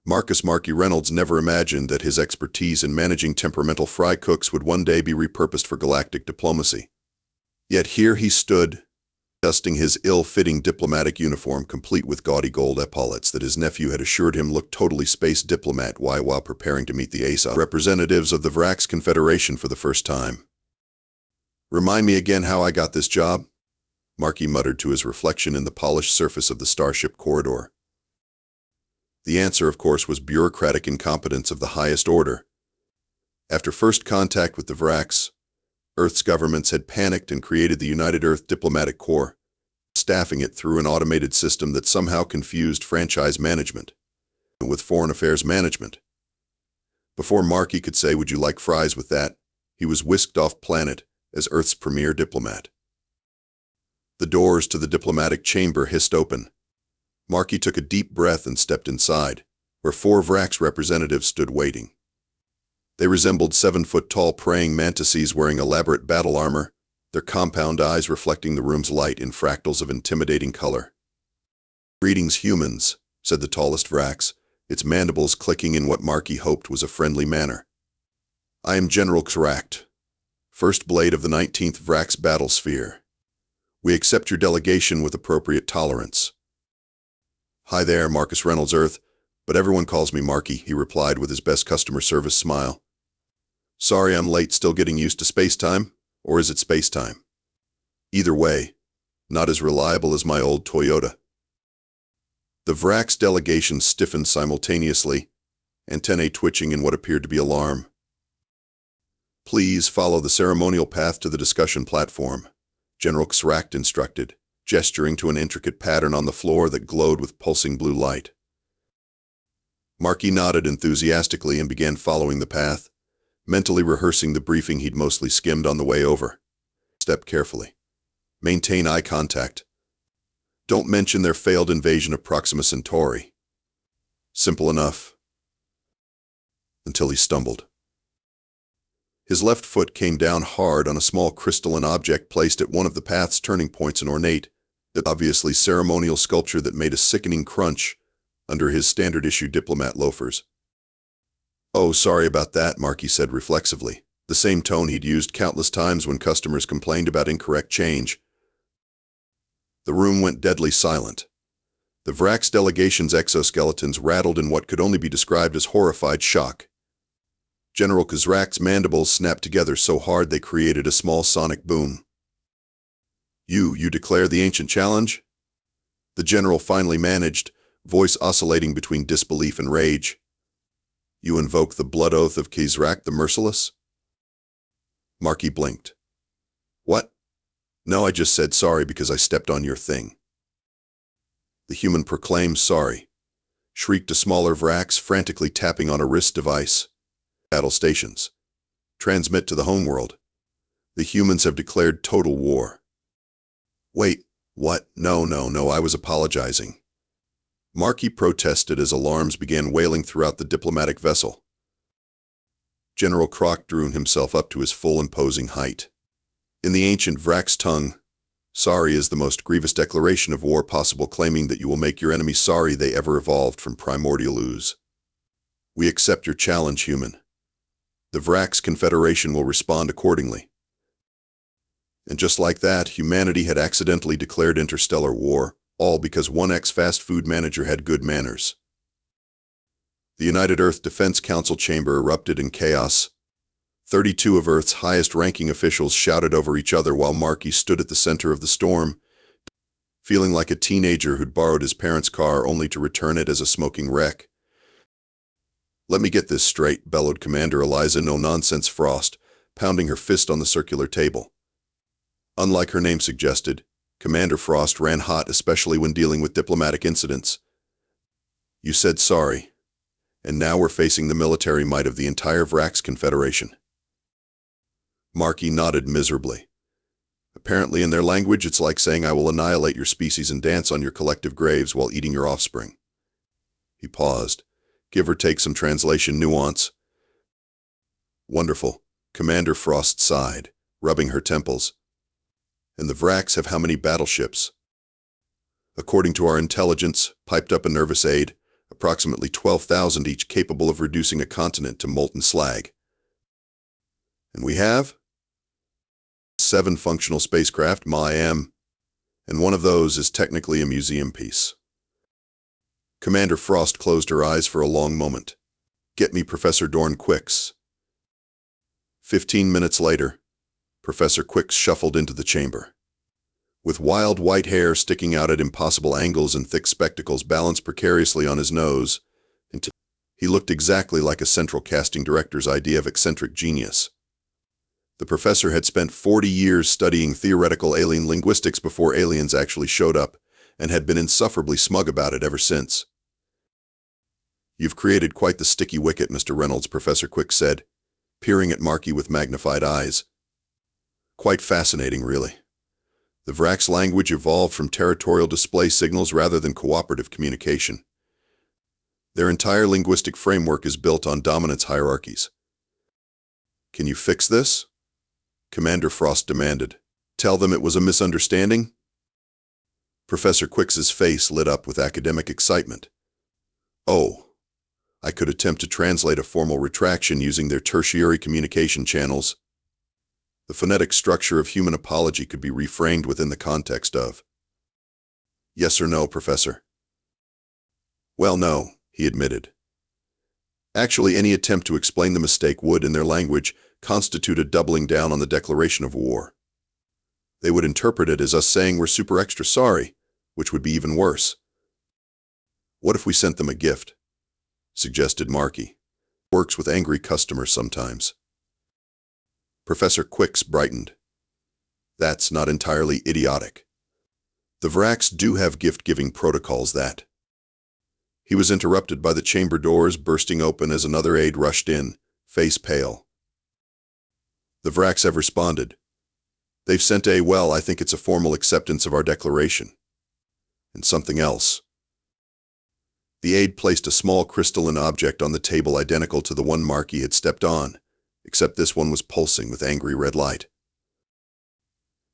Marky Reynolds never imagined that his expertise in managing temperamental fry cooks would one day be repurposed for galactic diplomacy. Yet here he stood, dusting his ill-fitting diplomatic uniform complete with gaudy gold epaulets that his nephew had assured him looked totally space diplomat while preparing to meet the ASA representatives of the Vrax Confederation for the first time. "Remind me again how I got this job?" Marky muttered to his reflection in the polished surface of the starship corridor. The answer, of course, was bureaucratic incompetence of the highest order. After first contact with the Vrax, Earth's governments had panicked and created the United Earth Diplomatic Corps, staffing it through an automated system that somehow confused franchise management with foreign affairs management. Before Marky could say, "Would you like fries with that?" he was whisked off planet as Earth's premier diplomat. The doors to the diplomatic chamber hissed open. Marky took a deep breath and stepped inside, where 4 Vrax representatives stood waiting. They resembled 7-foot-tall praying mantises wearing elaborate battle armor, their compound eyes reflecting the room's light in fractals of intimidating color. "Greetings, humans," said the tallest Vrax, its mandibles clicking in what Marky hoped was a friendly manner. "I am General Xract, First Blade of the 19th Vrax Battle Sphere. We accept your delegation with appropriate tolerance." "Hi there, Marcus Reynolds Earth, but everyone calls me Marky," he replied with his best customer service smile. "Sorry I'm late, still getting used to space-time, or is it space-time? Either way, not as reliable as my old Toyota." The Vrax delegation stiffened simultaneously, antennae twitching in what appeared to be alarm. "Please follow the ceremonial path to the discussion platform," General Xract instructed, gesturing to an intricate pattern on the floor that glowed with pulsing blue light. Marky nodded enthusiastically and began following the path, mentally rehearsing the briefing he'd mostly skimmed on the way over. "Step carefully. Maintain eye contact. Don't mention their failed invasion of Proxima Centauri." Simple enough. Until he stumbled. His left foot came down hard on a small crystalline object placed at one of the path's turning points, an ornate, obviously ceremonial sculpture that made a sickening crunch under his standard-issue diplomat loafers. "Oh, sorry about that," Marky said reflexively, the same tone he'd used countless times when customers complained about incorrect change. The room went deadly silent. The Vrax delegation's exoskeletons rattled in what could only be described as horrified shock. General Xract's mandibles snapped together so hard they created a small sonic boom. You declare the ancient challenge?" The general finally managed, voice oscillating between disbelief and rage. "You invoke the blood oath of Xract the Merciless?" Marky blinked. "What? No, I just said sorry because I stepped on your thing." "The human proclaims sorry," shrieked a smaller Vrax, frantically tapping on a wrist device. "Battle stations. Transmit to the homeworld. The humans have declared total war." "Wait, what? No, I was apologizing." Marky protested as alarms began wailing throughout the diplomatic vessel. General Croc drew himself up to his full imposing height. In the ancient Vrax tongue, sorry is the most grievous declaration of war possible, claiming that you will make your enemy sorry they ever evolved from primordial ooze. "We accept your challenge, human. The Vrax Confederation will respond accordingly." And just like that, humanity had accidentally declared interstellar war, all because one ex-fast food manager had good manners. The United Earth Defense Council chamber erupted in chaos. 32 of Earth's highest-ranking officials shouted over each other while Marky stood at the center of the storm, feeling like a teenager who'd borrowed his parents' car only to return it as a smoking wreck. "Let me get this straight," bellowed Commander Eliza No-Nonsense Frost, pounding her fist on the circular table. Unlike her name suggested, Commander Frost ran hot, especially when dealing with diplomatic incidents. "You said sorry, and now we're facing the military might of the entire Vrax Confederation." Marky nodded miserably. "Apparently in their language it's like saying I will annihilate your species and dance on your collective graves while eating your offspring." He paused, give or take some translation nuance. "Wonderful," Commander Frost sighed, rubbing her temples. "And the Vrax have how many battleships?" "According to our intelligence," piped up a nervous aide, approximately 12,000 each, capable of reducing a continent to molten slag. And we have 7 functional spacecraft, and one of those is technically a museum piece. Commander Frost closed her eyes for a long moment. Get me Professor Dorn Quicks. 15 minutes later, Professor Quicks shuffled into the chamber. With wild white hair sticking out at impossible angles and thick spectacles balanced precariously on his nose, he looked exactly like a central casting director's idea of eccentric genius. The professor had spent 40 years studying theoretical alien linguistics before aliens actually showed up, and had been insufferably smug about it ever since. You've created quite the sticky wicket, Mr. Reynolds, Professor Quicks said, peering at Marky with magnified eyes. Quite fascinating, really. The Vrax language evolved from territorial display signals rather than cooperative communication. Their entire linguistic framework is built on dominance hierarchies. Can you fix this? Commander Frost demanded. Tell them it was a misunderstanding? Professor Quicks's face lit up with academic excitement. Oh, I could attempt to translate a formal retraction using their tertiary communication channels. The phonetic structure of human apology could be reframed within the context of, yes or no, Professor? Well, no, he admitted. Actually, any attempt to explain the mistake would, in their language, constitute a doubling down on the declaration of war. They would interpret it as us saying we're super extra sorry, which would be even worse. What if we sent them a gift? Suggested Marky. Works with angry customers sometimes. Professor Quicks brightened. That's not entirely idiotic. The Vrax do have gift-giving protocols that. He was interrupted by the chamber doors bursting open as another aide rushed in, face pale. The Vrax have responded. They've sent I think it's a formal acceptance of our declaration. And something else. The aide placed a small crystalline object on the table identical to the one Marky had stepped on, except this one was pulsing with angry red light.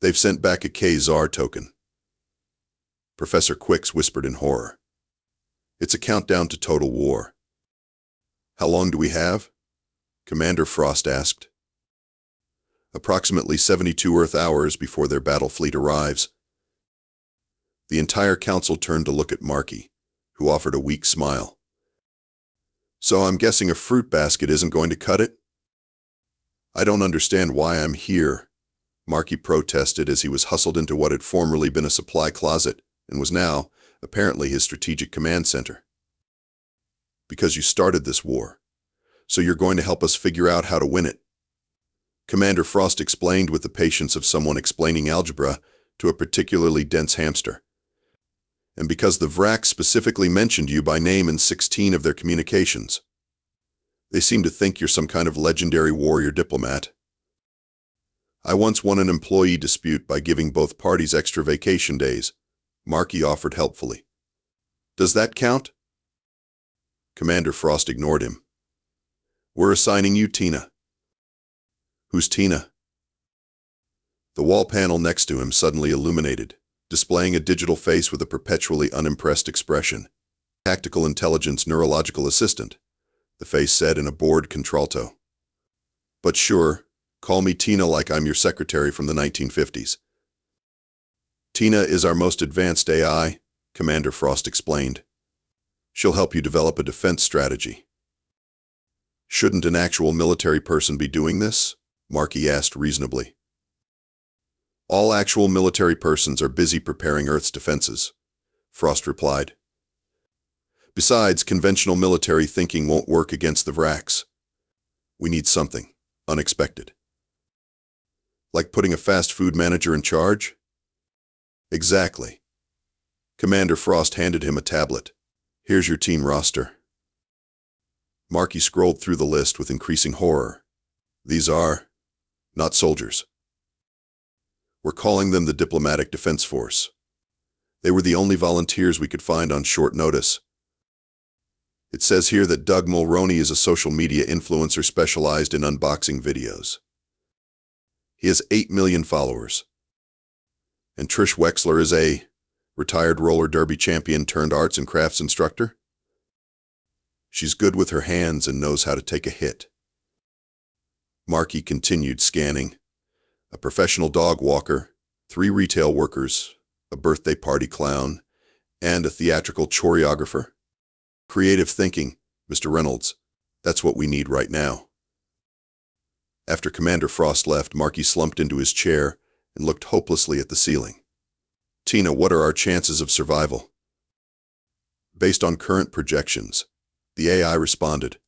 They've sent back a K-Zar token. Professor Quicks whispered in horror. It's a countdown to total war. How long do we have? Commander Frost asked. Approximately 72 Earth hours before their battle fleet arrives. The entire council turned to look at Marky, who offered a weak smile. So I'm guessing a fruit basket isn't going to cut it? I don't understand why I'm here, Marky protested as he was hustled into what had formerly been a supply closet and was now, apparently, his strategic command center. Because you started this war, so you're going to help us figure out how to win it. Commander Frost explained with the patience of someone explaining algebra to a particularly dense hamster. And because the Vrax specifically mentioned you by name in 16 of their communications. They seem to think you're some kind of legendary warrior diplomat. I once won an employee dispute by giving both parties extra vacation days, Marky offered helpfully. Does that count? Commander Frost ignored him. We're assigning you Tina. Who's Tina? The wall panel next to him suddenly illuminated, displaying a digital face with a perpetually unimpressed expression. Tactical intelligence neurological assistant, the face said in a bored contralto. But sure, call me Tina like I'm your secretary from the 1950s. Tina is our most advanced AI, Commander Frost explained. She'll help you develop a defense strategy. Shouldn't an actual military person be doing this? Marky asked reasonably. All actual military persons are busy preparing Earth's defenses, Frost replied. Besides, conventional military thinking won't work against the Vrax. We need something unexpected. Like putting a fast food manager in charge? Exactly. Commander Frost handed him a tablet. Here's your team roster. Marky scrolled through the list with increasing horror. These are not soldiers. We're calling them the Diplomatic Defense Force. They were the only volunteers we could find on short notice. It says here that Doug Mulroney is a social media influencer specialized in unboxing videos. He has 8 million followers. And Trish Wexler is a retired roller derby champion turned arts and crafts instructor? She's good with her hands and knows how to take a hit. Marky continued scanning. A professional dog walker, 3 retail workers, a birthday party clown, and a theatrical choreographer. Creative thinking, Mr. Reynolds. That's what we need right now. After Commander Frost left, Marky slumped into his chair and looked hopelessly at the ceiling. Tina, what are our chances of survival? Based on current projections, the AI responded,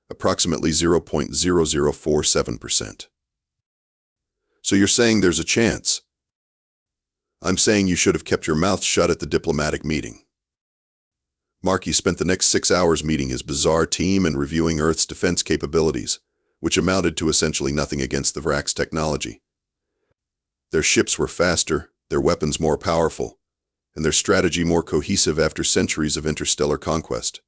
approximately 0.0047%. So you're saying there's a chance? I'm saying you should have kept your mouth shut at the diplomatic meeting. Marky spent the next 6 hours meeting his bizarre team and reviewing Earth's defense capabilities, which amounted to essentially nothing against the Vrax technology. Their ships were faster, their weapons more powerful, and their strategy more cohesive after centuries of interstellar conquest.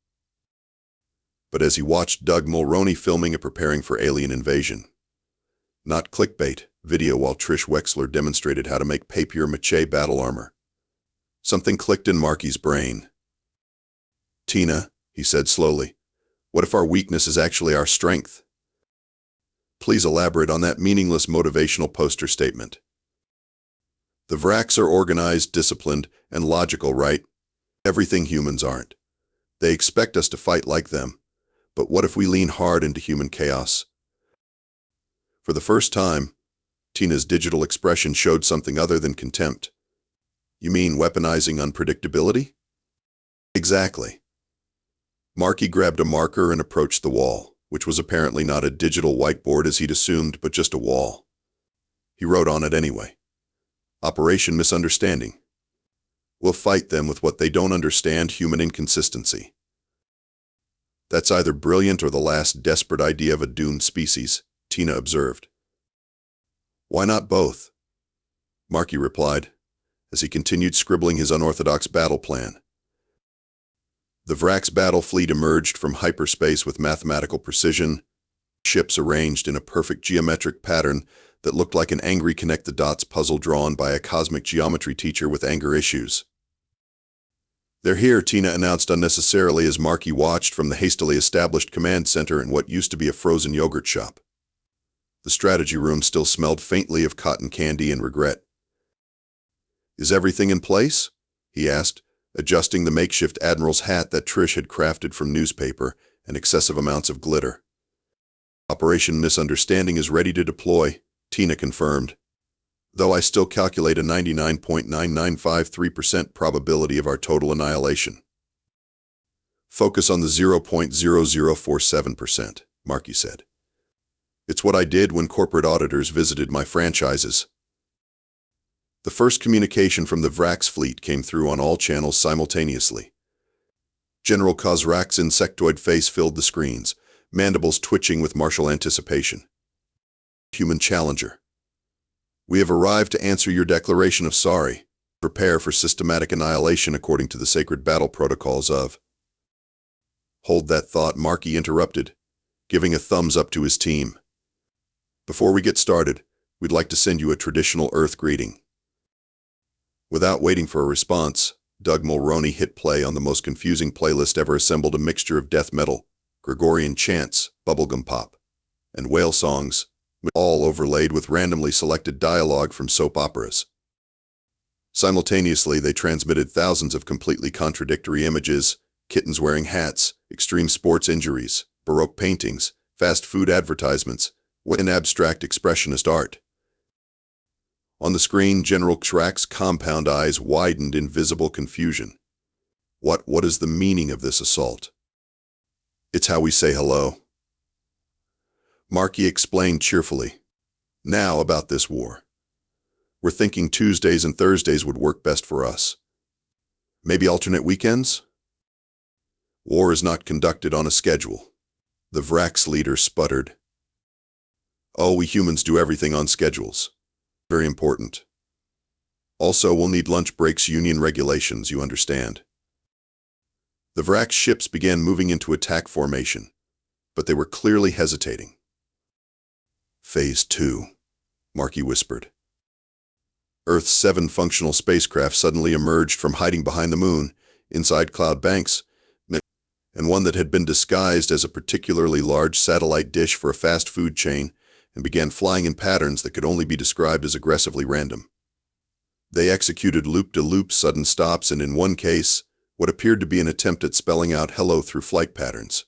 But as he watched Doug Mulroney filming and preparing for alien invasion, not clickbait, video while Trish Wexler demonstrated how to make papier-mâché battle armor, something clicked in Marky's brain. Tina, he said slowly, what if our weakness is actually our strength? Please elaborate on that meaningless motivational poster statement. The Vrax are organized, disciplined, and logical, right? Everything humans aren't. They expect us to fight like them. But what if we lean hard into human chaos? For the first time, Tina's digital expression showed something other than contempt. You mean weaponizing unpredictability? Exactly. Marky grabbed a marker and approached the wall, which was apparently not a digital whiteboard as he'd assumed, but just a wall. He wrote on it anyway. Operation Misunderstanding. We'll fight them with what they don't understand, human inconsistency. That's either brilliant or the last desperate idea of a doomed species, Tina observed. Why not both? Marky replied, as he continued scribbling his unorthodox battle plan. The Vrax battle fleet emerged from hyperspace with mathematical precision, ships arranged in a perfect geometric pattern that looked like an angry connect-the-dots puzzle drawn by a cosmic geometry teacher with anger issues. They're here, Tina announced unnecessarily as Marky watched from the hastily established command center in what used to be a frozen yogurt shop. The strategy room still smelled faintly of cotton candy and regret. Is everything in place? He asked, adjusting the makeshift admiral's hat that Trish had crafted from newspaper and excessive amounts of glitter. Operation Misunderstanding is ready to deploy, Tina confirmed, though I still calculate a 99.9953% probability of our total annihilation. Focus on the 0.0047%, Marky said. It's what I did when corporate auditors visited my franchises. The first communication from the Vrax fleet came through on all channels simultaneously. General Kozrak's insectoid face filled the screens, mandibles twitching with martial anticipation. Human Challenger. We have arrived to answer your declaration of sorry. Prepare for systematic annihilation according to the sacred battle protocols of... Hold that thought, Marky interrupted, giving a thumbs up to his team. Before we get started, we'd like to send you a traditional Earth greeting. Without waiting for a response, Doug Mulroney hit play on the most confusing playlist ever assembled, a mixture of death metal, Gregorian chants, bubblegum pop, and whale songs, all overlaid with randomly selected dialogue from soap operas. Simultaneously, they transmitted thousands of completely contradictory images: kittens wearing hats, extreme sports injuries, Baroque paintings, fast food advertisements, and abstract expressionist art. On the screen, General Kozrak's compound eyes widened in visible confusion. What is the meaning of this assault? It's how we say hello. Marky explained cheerfully. Now about this war. We're thinking Tuesdays and Thursdays would work best for us. Maybe alternate weekends? War is not conducted on a schedule. The Vrax leader sputtered. Oh, we humans do everything on schedules. Very important. Also, we'll need lunch breaks, union regulations, you understand. The Vrax ships began moving into attack formation, but they were clearly hesitating. Phase 2, Marky whispered. Earth's 7 functional spacecraft suddenly emerged from hiding behind the moon, inside cloud banks. and one that had been disguised as a particularly large satellite dish for a fast food chain and began flying in patterns that could only be described as aggressively random. They executed loop-de-loop sudden stops and, in one case, what appeared to be an attempt at spelling out hello through flight patterns.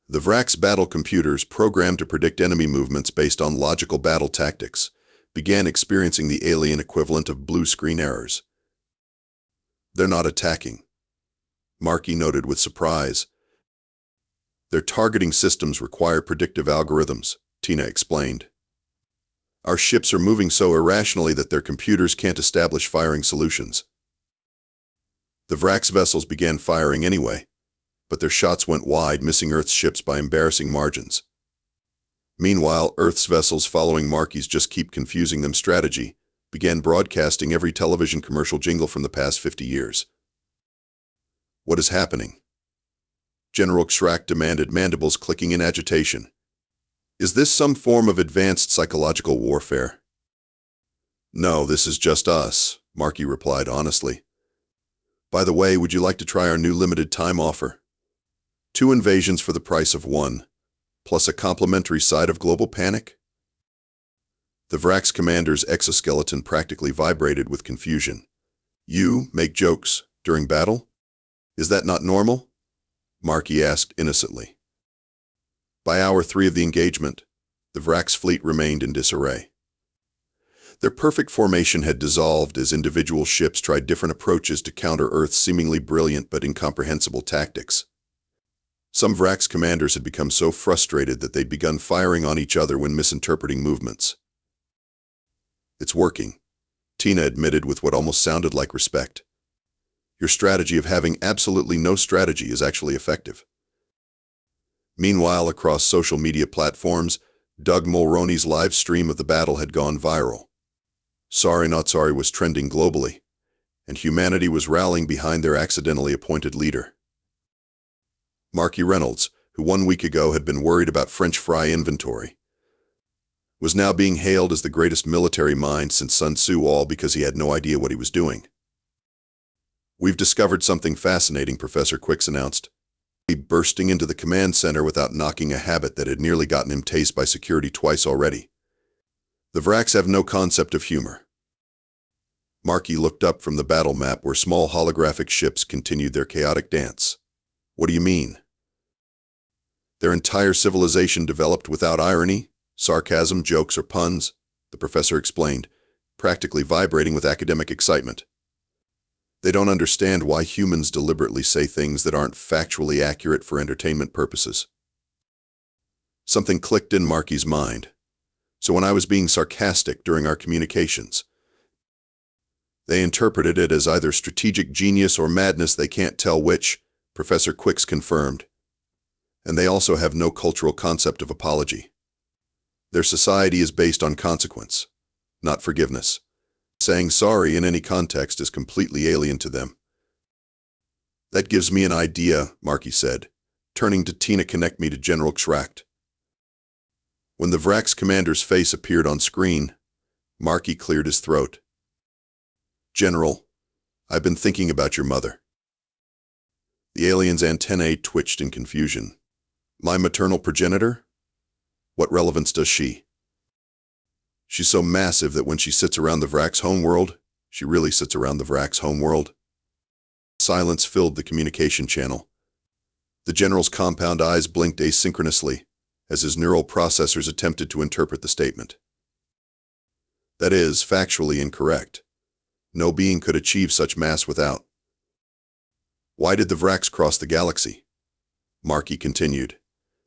The Vrax battle computers, programmed to predict enemy movements based on logical battle tactics, began experiencing the alien equivalent of blue screen errors. "They're not attacking," Marky noted with surprise. "Their targeting systems require predictive algorithms," Tina explained. "Our ships are moving so irrationally that their computers can't establish firing solutions." The Vrax vessels began firing anyway, but their shots went wide, missing Earth's ships by embarrassing margins. Meanwhile, Earth's vessels, following Marky's just keep confusing them strategy, began broadcasting every television commercial jingle from the past 50 years. "What is happening?" General Xrak demanded, mandibles clicking in agitation. "Is this some form of advanced psychological warfare?" "No, this is just us," Marky replied honestly. "By the way, would you like to try our new limited time offer? 2 invasions for the price of 1, plus a complimentary side of global panic?" The Vrax commander's exoskeleton practically vibrated with confusion. "You make jokes during battle? Is that not normal?" Marky asked innocently. By hour 3 of the engagement, the Vrax fleet remained in disarray. Their perfect formation had dissolved as individual ships tried different approaches to counter Earth's seemingly brilliant but incomprehensible tactics. Some Vrax commanders had become so frustrated that they'd begun firing on each other when misinterpreting movements. "It's working," Tina admitted with what almost sounded like respect. "Your strategy of having absolutely no strategy is actually effective." Meanwhile, across social media platforms, Doug Mulroney's live stream of the battle had gone viral. "Sorry Not Sorry" was trending globally, and humanity was rallying behind their accidentally appointed leader. Marky Reynolds, who 1 week ago had been worried about French fry inventory, was now being hailed as the greatest military mind since Sun Tzu, all because he had no idea what he was doing. "We've discovered something fascinating," Professor Quicks announced, bursting into the command center without knocking a habit that had nearly gotten him tased by security twice already. "The Vrax have no concept of humor." Marky looked up from the battle map where small holographic ships continued their chaotic dance. "What do you mean?" "Their entire civilization developed without irony, sarcasm, jokes, or puns," the professor explained, practically vibrating with academic excitement. "They don't understand why humans deliberately say things that aren't factually accurate for entertainment purposes." Something clicked in Marky's mind. "So when I was being sarcastic during our communications, they interpreted it as either strategic genius or madness, they can't tell which," Professor Quicks confirmed. "And they also have no cultural concept of apology. Their society is based on consequence, not forgiveness. Saying sorry in any context is completely alien to them." "That gives me an idea," Marky said, turning to Tina. "Connect me to General Xrak." When the Vrax commander's face appeared on screen, Marky cleared his throat. "General, I've been thinking about your mother." The alien's antennae twitched in confusion. "My maternal progenitor? What relevance does she?" "She's so massive that when she sits around the Vrax homeworld, she really sits around the Vrax homeworld." Silence filled the communication channel. The general's compound eyes blinked asynchronously as his neural processors attempted to interpret the statement. "That is factually incorrect. No being could achieve such mass without." "Why did the Vrax cross the galaxy?" Marky continued.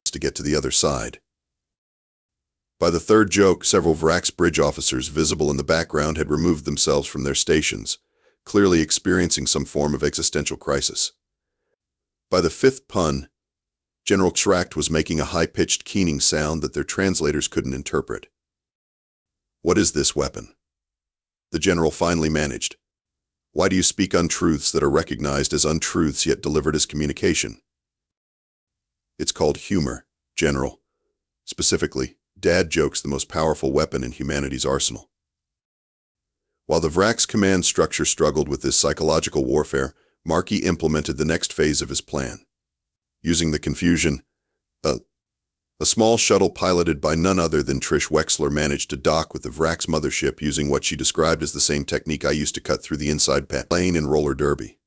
"To get to the other side." By the third joke, several Vrax bridge officers visible in the background had removed themselves from their stations, clearly experiencing some form of existential crisis. By the 5th pun, General Xrak was making a high-pitched keening sound that their translators couldn't interpret. "What is this weapon?" the general finally managed. "Why do you speak untruths that are recognized as untruths yet delivered as communication?" "It's called humor, General. Specifically, dad jokes, the most powerful weapon in humanity's arsenal." While the Vrax command structure struggled with this psychological warfare, Marky implemented the next phase of his plan. Using the confusion, a small shuttle piloted by none other than Trish Wexler managed to dock with the Vrax mothership using what she described as the same technique I used to cut through the inside plane in roller derby.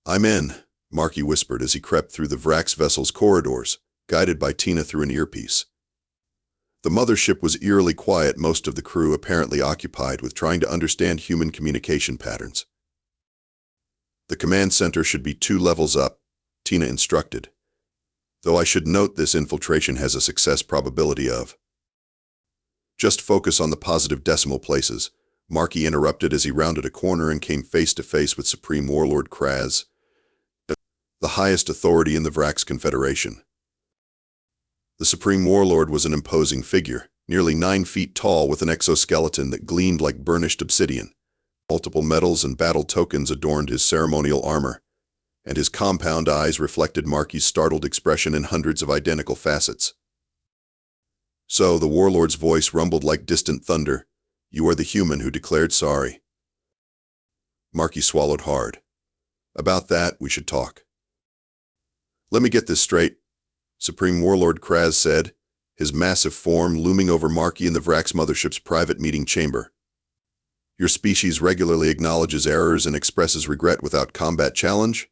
"I'm in," Marky whispered as he crept through the Vrax vessel's corridors, guided by Tina through an earpiece. The mothership was eerily quiet, most of the crew apparently occupied with trying to understand human communication patterns. "The command center should be 2 levels up," Tina instructed. "Though I should note this infiltration has a success probability of—" "Just focus on the positive decimal places," Marky interrupted as he rounded a corner and came face to face with Supreme Warlord Kraz, the highest authority in the Vrax Confederation. The Supreme Warlord was an imposing figure, nearly 9 feet tall with an exoskeleton that gleamed like burnished obsidian. Multiple medals and battle tokens adorned his ceremonial armor, and his compound eyes reflected Marky's startled expression in hundreds of identical facets. "So," the warlord's voice rumbled like distant thunder, "you are the human who declared sorry." Marky swallowed hard. "About that, we should talk." "Let me get this straight," Supreme Warlord Kraz said, his massive form looming over Marky in the Vrax mothership's private meeting chamber. "Your species regularly acknowledges errors and expresses regret without combat challenge?"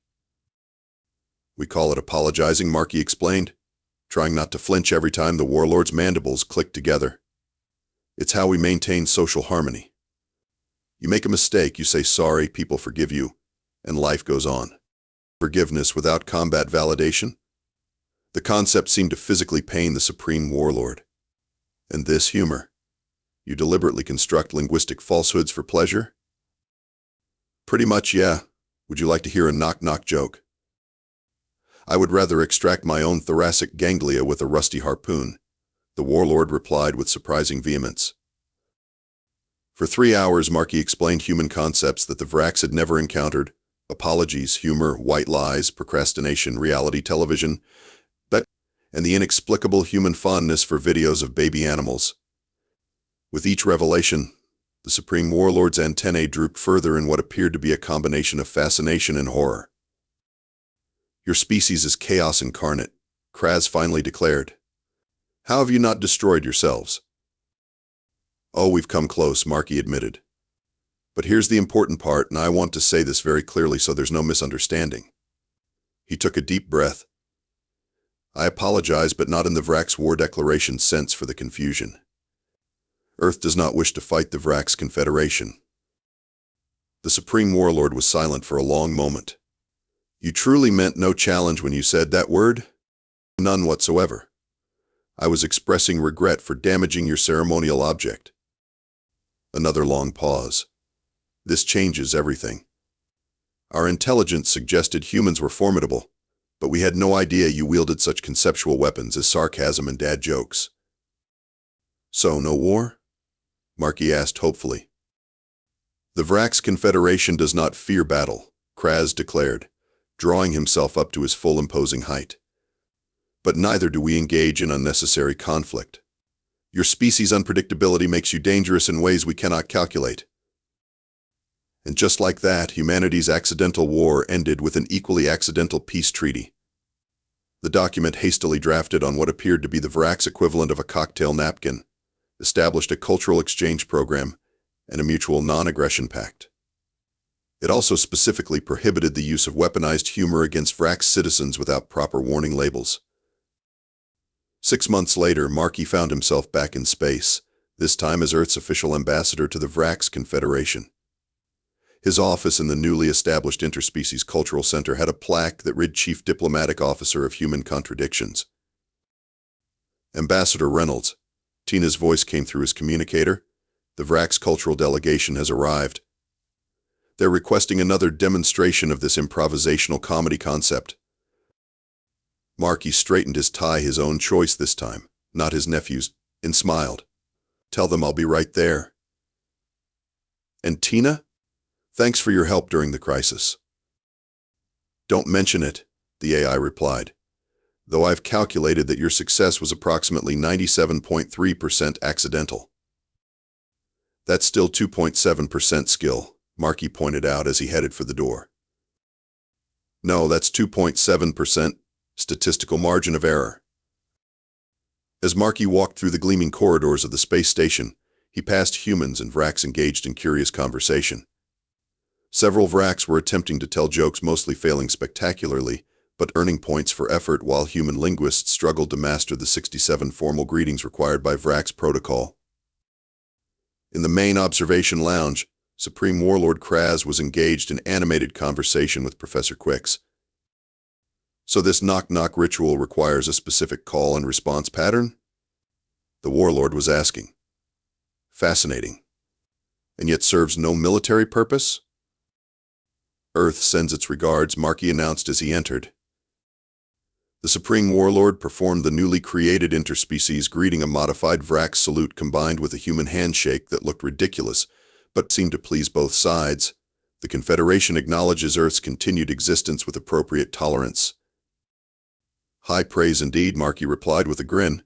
"We call it apologizing," Marky explained, trying not to flinch every time the warlord's mandibles clicked together. "It's how we maintain social harmony. You make a mistake, you say sorry, people forgive you, and life goes on. Forgiveness without combat validation?" The concept seemed to physically pain the Supreme Warlord. "And this humor? You deliberately construct linguistic falsehoods for pleasure?" "Pretty much, yeah. Would you like to hear a knock-knock joke?" "I would rather extract my own thoracic ganglia with a rusty harpoon," the warlord replied with surprising vehemence. For 3 hours, Marky explained human concepts that the Vrax had never encountered: apologies, humor, white lies, procrastination, reality television, and the inexplicable human fondness for videos of baby animals. With each revelation, the Supreme Warlord's antennae drooped further in what appeared to be a combination of fascination and horror. "Your species is chaos incarnate," Kraz finally declared. "How have you not destroyed yourselves?" "Oh, we've come close," Marky admitted. "But here's the important part, and I want to say this very clearly so there's no misunderstanding." He took a deep breath. "I apologize, but not in the Vrax War Declaration sense for the confusion. Earth does not wish to fight the Vrax Confederation." The Supreme Warlord was silent for a long moment. "You truly meant no challenge when you said that word?" "None whatsoever. I was expressing regret for damaging your ceremonial object." Another long pause. "This changes everything. Our intelligence suggested humans were formidable, but we had no idea you wielded such conceptual weapons as sarcasm and dad jokes." "So, no war?" Marky asked hopefully. "The Vrax Confederation does not fear battle," Kraz declared, drawing himself up to his full imposing height. "But neither do we engage in unnecessary conflict. Your species' unpredictability makes you dangerous in ways we cannot calculate." And just like that, humanity's accidental war ended with an equally accidental peace treaty. The document, hastily drafted on what appeared to be the Vrax equivalent of a cocktail napkin, established a cultural exchange program and a mutual non-aggression pact. It also specifically prohibited the use of weaponized humor against Vrax citizens without proper warning labels. 6 months later, Marky found himself back in space, this time as Earth's official ambassador to the Vrax Confederation. His office in the newly established Interspecies Cultural Center had a plaque that read Chief Diplomatic Officer of Human Contradictions. "Ambassador Reynolds," Tina's voice came through his communicator, "the Vrax cultural delegation has arrived. They're requesting another demonstration of this improvisational comedy concept." Marky straightened his tie, his own choice this time, not his nephew's, and smiled. "Tell them I'll be right there." "And Tina? Thanks for your help during the crisis." "Don't mention it," the AI replied, "though I've calculated that your success was approximately 97.3% accidental." "That's still 2.7% skill," Marky pointed out as he headed for the door. No, that's 2.7% statistical margin of error. As Marky walked through the gleaming corridors of the space station, he passed humans and Vrax engaged in curious conversation. Several Vrax were attempting to tell jokes, mostly failing spectacularly, but earning points for effort, while human linguists struggled to master the 67 formal greetings required by Vrax protocol. In the main observation lounge, Supreme Warlord Kraz was engaged in animated conversation with Professor Quicks. So this knock-knock ritual requires a specific call and response pattern? The Warlord was asking. Fascinating. And yet serves no military purpose? Earth sends its regards, Marky announced as he entered. The Supreme Warlord performed the newly created interspecies greeting, a modified Vrax salute combined with a human handshake that looked ridiculous, but seemed to please both sides. The Confederation acknowledges Earth's continued existence with appropriate tolerance. High praise indeed, Marky replied with a grin.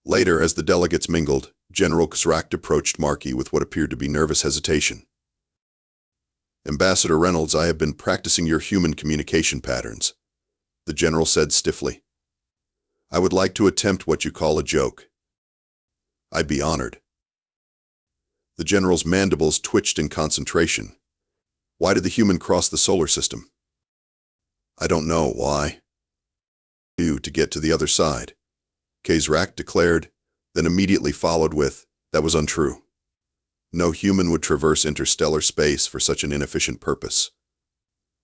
Later, as the delegates mingled, General Kazrakt approached Marky with what appeared to be nervous hesitation. Ambassador Reynolds, I have been practicing your human communication patterns, the general said stiffly. I would like to attempt what you call a joke. I'd be honored. The general's mandibles twitched in concentration. Why did the human cross the solar system? I don't know why. To get to the other side, Kazrakt declared, then immediately followed with, that was untrue. No human would traverse interstellar space for such an inefficient purpose.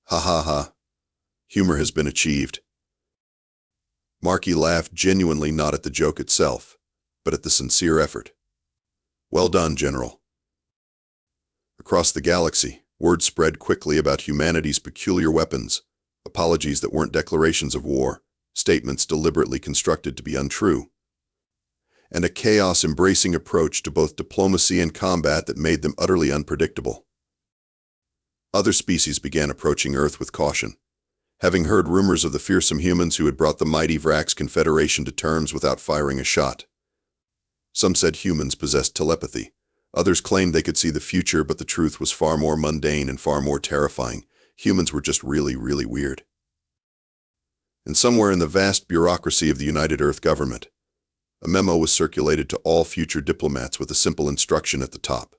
Ha ha ha. Humor has been achieved. Marky laughed, genuinely not at the joke itself, but at the sincere effort. Well done, General. Across the galaxy, word spread quickly about humanity's peculiar weapons, apologies that weren't declarations of war, statements deliberately constructed to be untrue, and a chaos-embracing approach to both diplomacy and combat that made them utterly unpredictable. Other species began approaching Earth with caution, having heard rumors of the fearsome humans who had brought the mighty Vrax Confederation to terms without firing a shot. Some said humans possessed telepathy. Others claimed they could see the future, but the truth was far more mundane and far more terrifying. Humans were just really, really weird. And somewhere in the vast bureaucracy of the United Earth government, a memo was circulated to all future diplomats with a simple instruction at the top.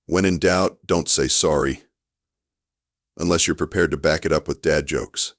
When in doubt, don't say sorry, unless you're prepared to back it up with dad jokes.